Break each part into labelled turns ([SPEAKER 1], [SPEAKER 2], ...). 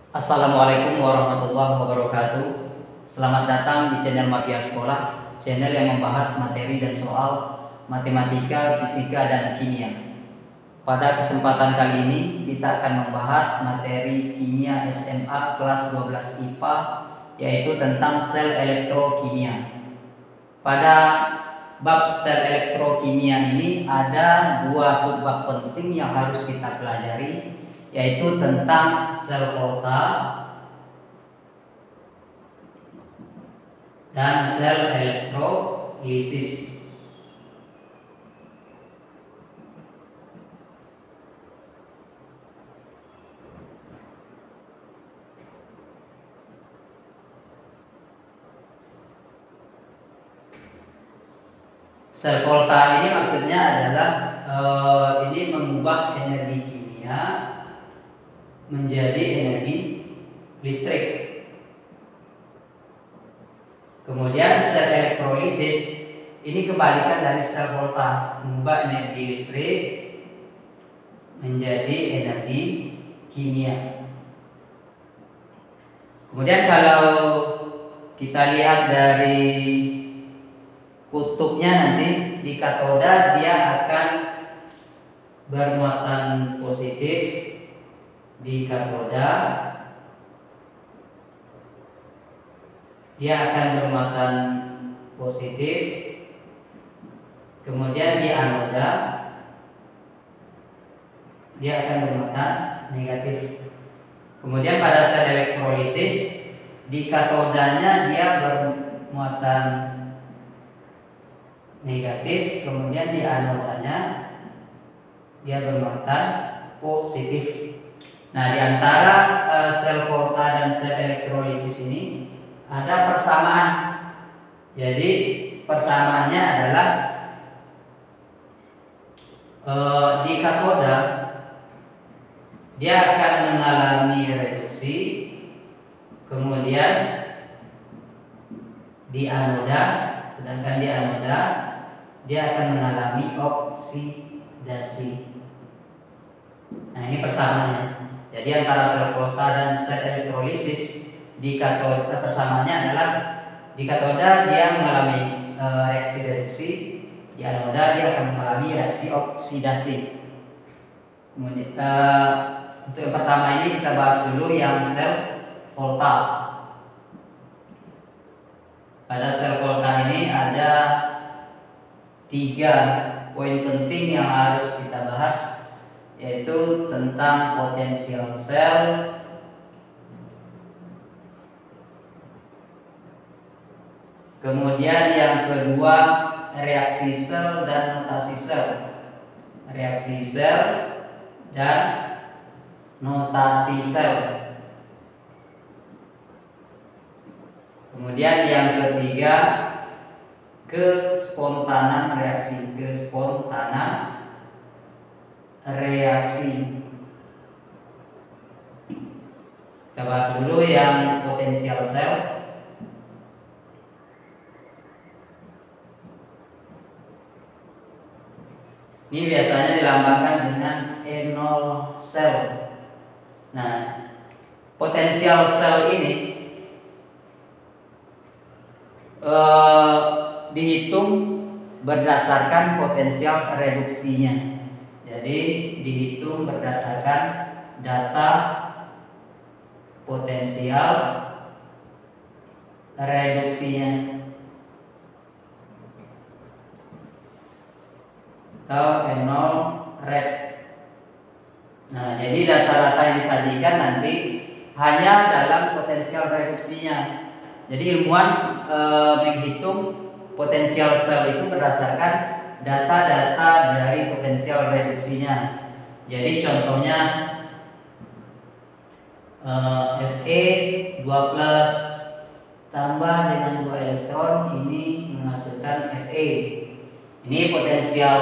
[SPEAKER 1] Assalamualaikum warahmatullahi wabarakatuh. Selamat datang di channel Mafia Sekolah, channel yang membahas materi dan soal matematika, fisika, dan kimia. Pada kesempatan kali ini kita akan membahas materi kimia SMA kelas 12 IPA, yaitu tentang sel elektrokimia. Pada bab sel elektrokimia ini ada dua subbab penting yang harus kita pelajari, yaitu tentang sel volta dan sel elektrolisis. Sel volta ini maksudnya adalah ini mengubah energi kimia menjadi energi listrik. Kemudian sel elektrolisis ini kebalikan dari sel volta, mengubah energi listrik menjadi energi kimia. Kemudian kalau kita lihat dari kutubnya, nanti di katoda dia akan bermuatan positif di katoda, dia akan bermuatan positif. Kemudian di anoda dia akan bermuatan negatif. Kemudian pada sel elektrolisis di katodanya dia bermuatan negatif, kemudian di anodanya dia bermuatan positif. Nah, di antara sel volta dan sel elektrolisis ini ada persamaan. Jadi persamaannya adalah di katoda dia akan mengalami reduksi, kemudian di anoda, sedangkan di anoda dia akan mengalami oksidasi. Nah, ini persamaannya. Jadi antara sel volta dan sel elektrolisis di katoda persamaannya adalah di katoda dia mengalami reaksi reduksi, di anoda dia akan mengalami reaksi oksidasi. Kemudian untuk yang pertama ini kita bahas dulu yang sel volta. Pada sel volta ini ada 3 poin penting yang harus kita bahas, yaitu tentang potensial sel, kemudian yang kedua reaksi sel dan notasi sel. Reaksi sel dan notasi sel. Kemudian yang ketiga kespontanan reaksi. Kespontanan reaksi. Kita bahas dulu yang potensial sel. Ini biasanya dilambangkan dengan E0 sel. Nah, potensial sel ini dihitung berdasarkan potensial reduksinya. Jadi dihitung berdasarkan data potensial reduksinya atau N0 red. Nah, jadi data-data yang disajikan nanti hanya dalam potensial reduksinya. Jadi ilmuwan menghitung potensial sel itu berdasarkan data-data dari potensial reduksinya. Jadi contohnya Fe 2+ tambah dengan 2 elektron ini menghasilkan Fe. Ini potensial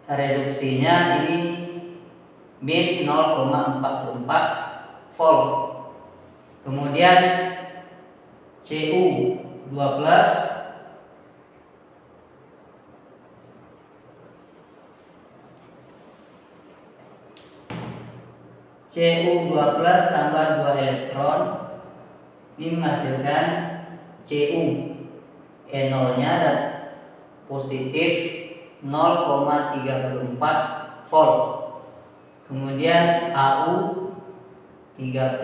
[SPEAKER 1] reduksinya ini min 0,44 volt. Kemudian Cu 2+ Cu12 tambah 2 elektron ini menghasilkan Cu. E0 nya dan positif 0,34 volt. Kemudian Au 13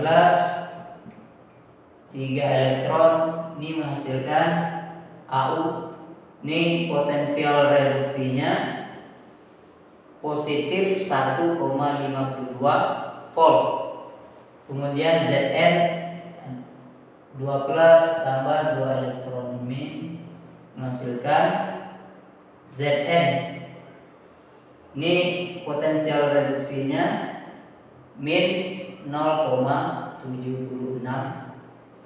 [SPEAKER 1] 3 elektron ini menghasilkan Au. Ini potensial reduksinya positif 1,52 volt. Kemudian Zn 12 tambah 2 elektron min menghasilkan Zn. Ini potensial reduksinya min 0,76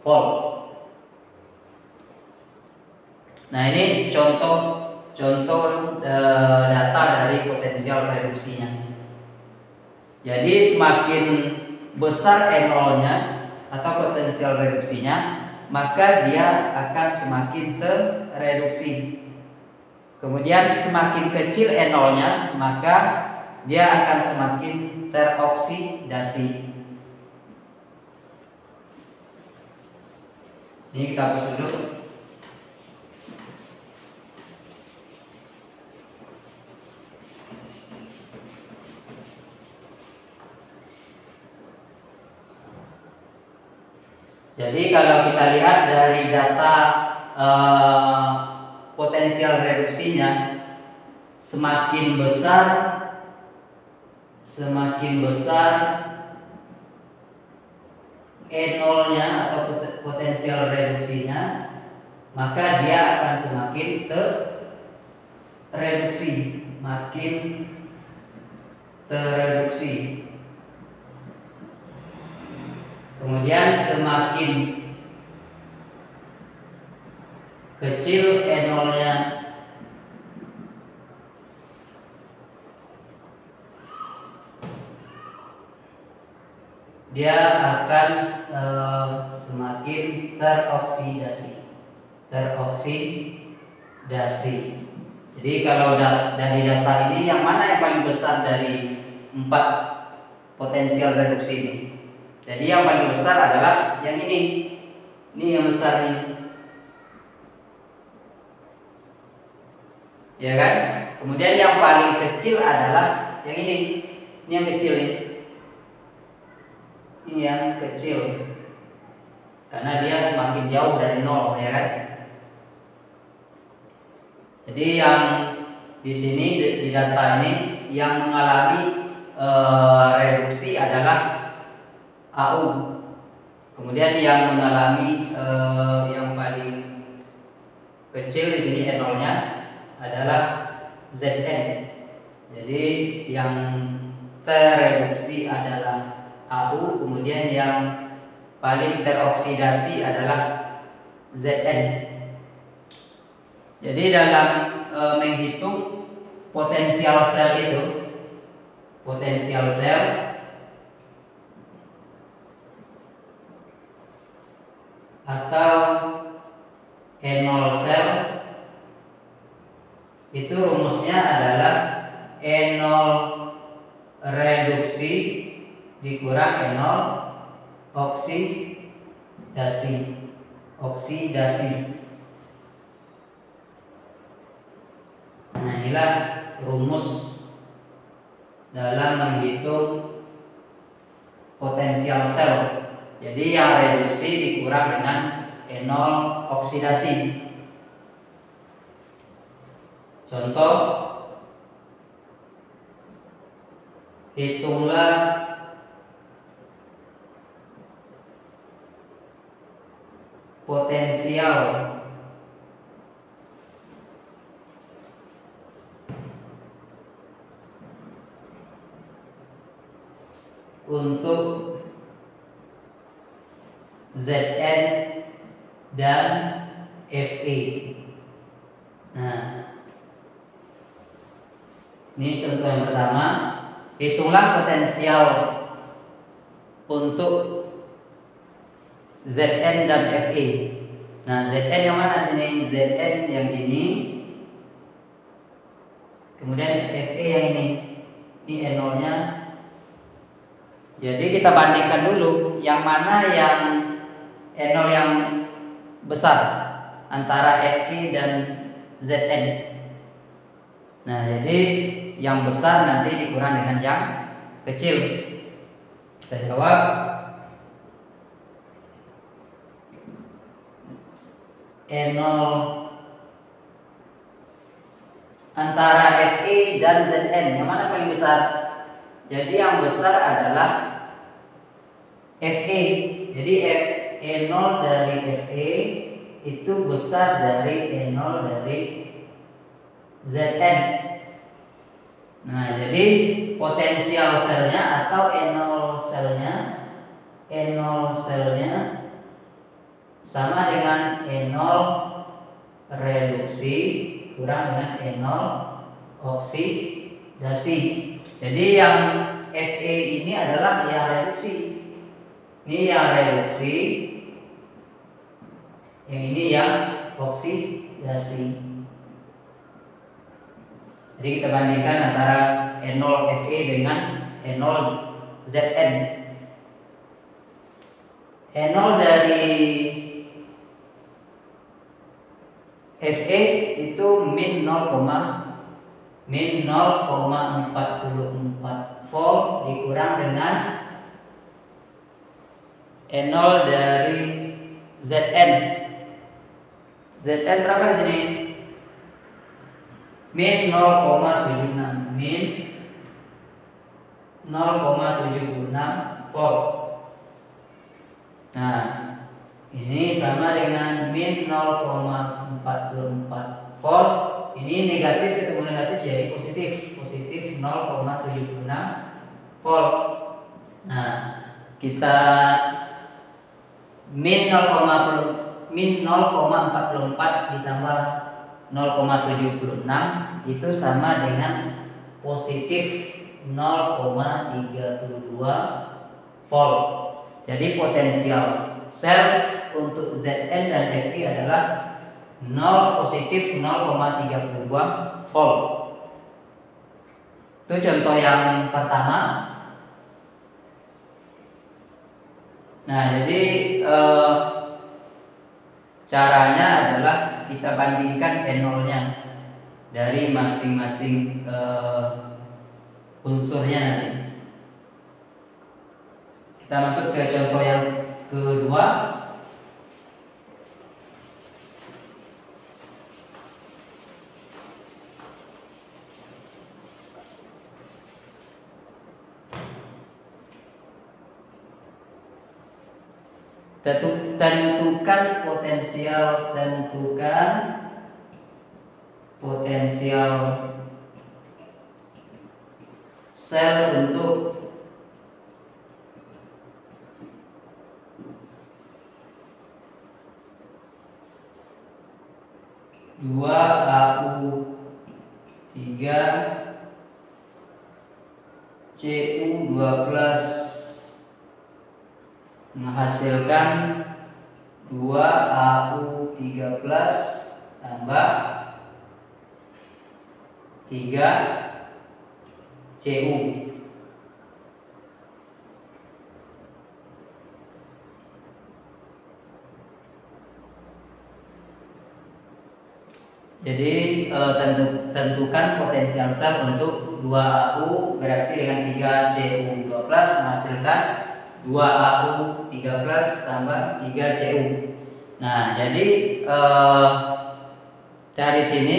[SPEAKER 1] volt. Nah, ini contoh data dari potensial reduksinya. Jadi semakin besar E0-nya atau potensial reduksinya, maka dia akan semakin tereduksi. Kemudian semakin kecil E0-nya, maka dia akan semakin teroksidasi. Ini kita hapus dulu. Jadi kalau kita lihat dari data potensial reduksinya, semakin besar E0-nya atau potensial reduksinya, maka dia akan semakin tereduksi, makin tereduksi. Kemudian semakin kecil E0-nya, dia akan semakin teroksidasi. Jadi kalau dari data ini, yang mana yang paling besar dari 4 potensial reduksi ini? Jadi yang paling besar adalah yang ini. Ini yang besar ini. Ya kan? Kemudian yang paling kecil adalah yang ini. Ini yang kecil ini. Ini yang kecil. Karena dia semakin jauh dari 0, ya kan? Jadi yang di sini di data ini yang mengalami reduksi adalah Au. Kemudian yang mengalami yang paling kecil di sini E0-nya adalah Zn. Jadi yang tereduksi adalah Au, kemudian yang paling teroksidasi adalah Zn. Jadi dalam menghitung potensial sel itu, potensial sel atau E0 sel, itu rumusnya adalah E0 reduksi dikurang E0 oksidasi. Nah, inilah rumus dalam menghitung potensial sel. Jadi yang reduksi dikurang dengan E0 oksidasi. Contoh, hitunglah potensial untuk Zn dan Fe. Nah, ini contoh yang pertama. Hitunglah potensial untuk Zn dan Fe. Nah, Zn yang mana di sini? Zn yang ini. Kemudian Fe yang ini. Ini E0-nya Jadi kita bandingkan dulu yang mana yang E0 yang besar antara Fi dan Zn. Nah, jadi yang besar nanti dikurang dengan yang kecil. Kita jawab E0 antara Fi dan Zn, yang mana paling besar? Jadi yang besar adalah Fe. Jadi E0 dari Fe itu besar dari E0 dari Zn. Nah, jadi potensial selnya atau E0 selnya sama dengan E0 reduksi kurang dengan E0 oksidasi. Jadi yang Fe ini adalah yang reduksi. Ini yang reduksi. Yang ini yang oksidasi. Jadi kita bandingkan antara E0 Fe dengan E0 Zn. E0 dari Fe itu min 0,44 volt dikurang dengan E0 dari Zn. Zn berapa di sini? Min 0,76, min 0,76 volt. Nah, ini sama dengan min 0,44 volt. Ini negatif ketemu negatif jadi positif, positif 0,76 volt. Nah, kita min 0,44 ditambah 0,76 itu sama dengan positif 0,32 volt. Jadi potensial sel untuk Zn dan Fi adalah 0 positif 0,32 volt. Itu contoh yang pertama. Nah, jadi caranya adalah kita bandingkan E0-nya dari masing-masing unsurnya nanti. Kita masuk ke contoh yang kedua. Tentukan potensial sel untuk dua AU3 Cu2+ menghasilkan 2AU3+ tambah 3Cu. Jadi tentukan potensial sel untuk 2AU bereaksi dengan 3Cu2+ menghasilkan 2AU3+ tambah 3Cu. Nah, jadi dari sini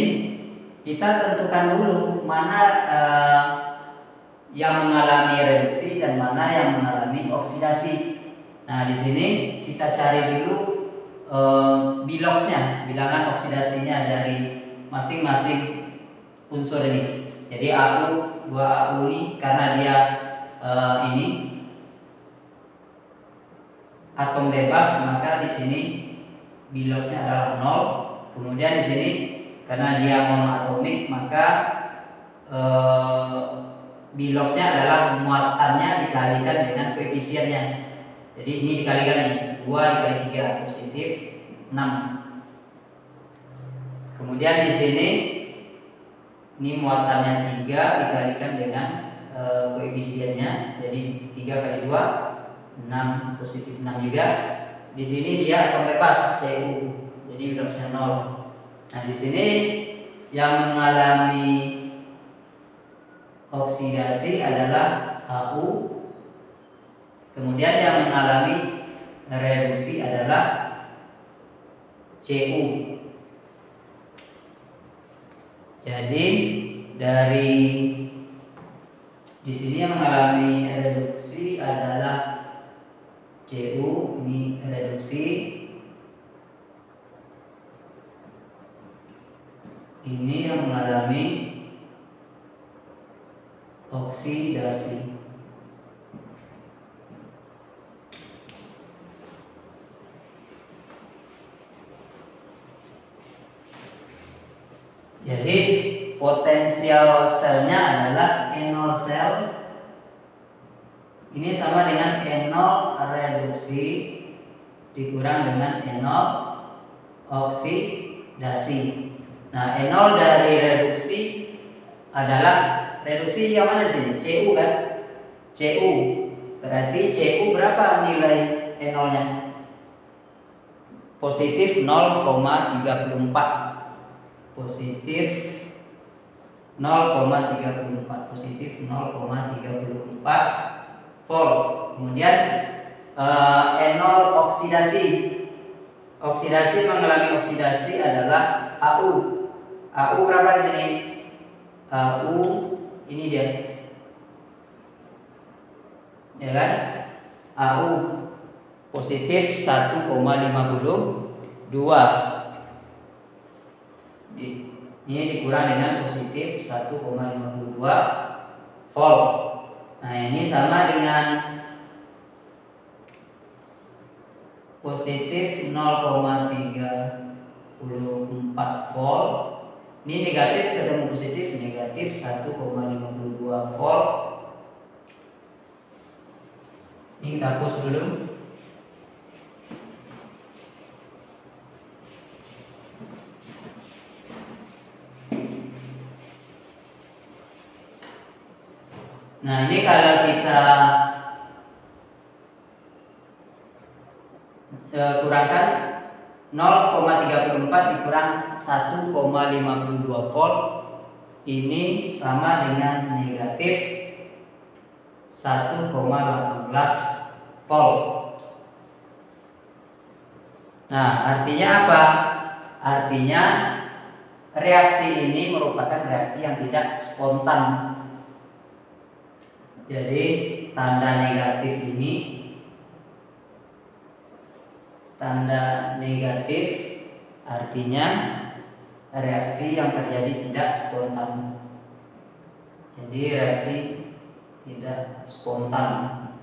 [SPEAKER 1] kita tentukan dulu mana yang mengalami reduksi dan mana yang mengalami oksidasi. Nah, di sini kita cari dulu biloxnya, bilangan oksidasinya dari masing-masing unsur ini. Jadi AU, 2AU ini karena dia ini atom bebas, maka di sini biloxnya adalah 0. Kemudian di sini karena dia monoatomik, maka biloxnya adalah muatannya dikalikan dengan koefisiennya. Jadi ini dikalikan nih, 2 dikali 3 positif 6. Kemudian di sini ini muatannya 3 dikalikan dengan koefisiennya. Jadi 3 kali 2 6, positif 6 juga. Di sini dia atom bebas Cu. Jadi Redoxnya 0. Nah, di sini yang mengalami oksidasi adalah Hu. Kemudian yang mengalami reduksi adalah Cu. Jadi dari di sini yang mengalami reduksi adalah Cu, ini reduksi. Ini yang mengalami oksidasi. Jadi potensial selnya adalah N0 sel. Ini sama dengan N0 reduksi dikurang dengan N0 oksidasi. Nah, N0 dari reduksi adalah reduksi yang mana sih? Cu kan? Cu. Berarti Cu berapa nilai N0-nya? Positif 0,34. Positif 0,34. Positif 0,34 volt. Kemudian N0 oksidasi. Oksidasi mengalami oksidasi adalah Au. Au berapa di sini? Au ini dia. Ya kan? Au positif 1,52. Ini dikurang dengan positif 1,52 volt. Nah, ini sama dengan positif 0,34 volt. Ini negatif ketemu positif, negatif 1,52 volt. Ini kita hapus dulu. Nah, ini kalau kita kurangkan 0,34 dikurang 1,52 volt, ini sama dengan negatif 1,18 volt. Nah, artinya apa? Artinya reaksi ini merupakan reaksi yang tidak spontan. Jadi tanda negatif ini, tanda negatif artinya reaksi yang terjadi tidak spontan. Jadi reaksi tidak spontan.